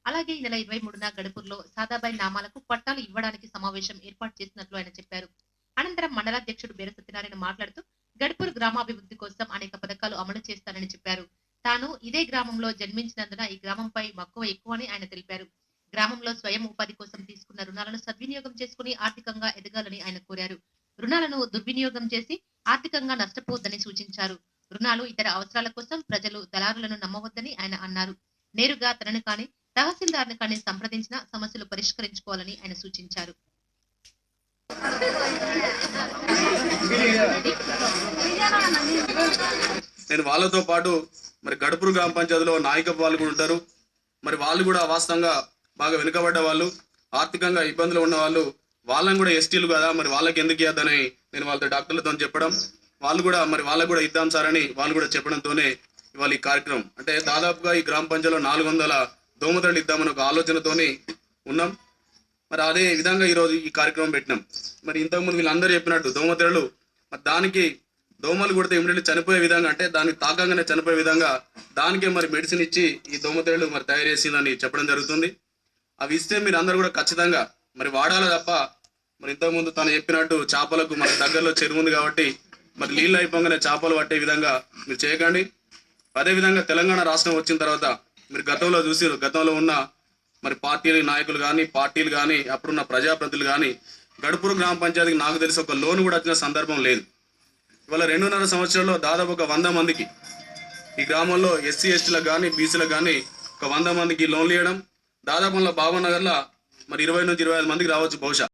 అలాగే ఈ నెల 23న గడుపూర్‌లో సాదాబాయి నామాలకు పట్టాలు ఇవ్వడానికి సమావేశం ఏర్పాటు చేసినట్లు ఆయన చెప్పారు. అనంతరం మండలాధ్యక్షుడు బీర సత్యనారాయణ మాట్లాడుతూ గడుపూర్ గ్రామాభివృద్ధి కోసం అనేక పథకాలు అమలు చేస్తానని చెప్పారు. తాను ఇదే గ్రామంలో జన్మించినందున ఈ గ్రామంపై మక్కువ ఎక్కువని ఆయన తెలిపారు. గ్రామంలో స్వయం ఉపాధి కోసం తీసుకున్న రుణాలను సద్వినియోగం చేసుకుని ఆర్థికంగా ఎదగాలని ఆయన కోరారు. రుణాలను దుర్వినియోగం చేసి ఆర్థికంగా నష్టపోవద్దని సూచించారు. రుణాలు ఇతర అవసరాల కోసం ప్రజలు దళారులను నమ్మవద్దని ఆయన అన్నారు. నేరుగా తనను కానీ తహసీల్దార్ను కానీ సంప్రదించిన సమస్యలు పరిష్కరించుకోవాలని ఆయన సూచించారు. నేను వాళ్ళతో పాటు మరి గడుపూరు గ్రామ పంచాయతీలో నాయకత్వ వాళ్ళు కూడా ఉంటారు. మరి వాళ్ళు కూడా వాస్తవంగా బాగా వెనుకబడ్డ వాళ్ళు, ఆర్థికంగా ఇబ్బందులు ఉన్న వాళ్ళు, వాళ్ళని కూడా ఎస్టీలు కదా, మరి వాళ్ళకి ఎందుకు ఇవ్వద్దని నేను వాళ్ళతో డాక్టర్లతో చెప్పడం, వాళ్ళు కూడా మరి వాళ్ళకు కూడా ఇద్దాం సార్ అని వాళ్ళు కూడా చెప్పడంతోనే ఇవాళ ఈ కార్యక్రమం అంటే దాదాపుగా ఈ గ్రామ పంచాయతీలో 400 దోమతెరలు ఇద్దామని ఒక ఆలోచనతోని ఉన్నాం. మరి అదే విధంగా ఈరోజు ఈ కార్యక్రమం పెట్టినాం. మరి ఇంతకుముందు వీళ్ళందరూ చెప్పినట్టు దోమతెరలు మరి దానికి దోమలు కొడితే ఇమీడియట్లీ చనిపోయే విధంగా అంటే దానికి తాకంగానే చనిపోయే విధంగా దానికే మరి మెడిసిన్ ఇచ్చి ఈ దోమతెరలు మరి తయారు చేసిందని చెప్పడం జరుగుతుంది. అవి ఇస్తే మీరు అందరూ కూడా ఖచ్చితంగా మరి వాడాలి తప్ప మరి ఇంతకుముందు తను చెప్పినట్టు చేపలకు మన దగ్గరలో చెరువు ఉంది కాబట్టి మరి నీళ్ళు అయిపోగానే చేపలు పట్టే విధంగా మీరు చేయకండి. అదేవిధంగా తెలంగాణ రాష్ట్రం వచ్చిన తర్వాత మీరు గతంలో ఉన్న మరి పార్టీల నాయకులు కానీ పార్టీలు కానీ అప్పుడున్న ప్రజాప్రతినిధులు కానీ గడుపూరు గ్రామ పంచాయతీకి నాకు తెలిసి ఒక లోన్ కూడా వచ్చిన సందర్భం లేదు. ఇవాళ 2.5 సంవత్సరాల్లో దాదాపు ఒక 100 మందికి ఈ గ్రామంలో ఎస్సీ ఎస్టీలకు కానీ బీసీలకు కానీ ఒక 100 మందికి లోన్లు ఇవ్వడం, దాదాపు బాబానగర్లో మరి 20 నుంచి 25 మందికి రావచ్చు బహుశా.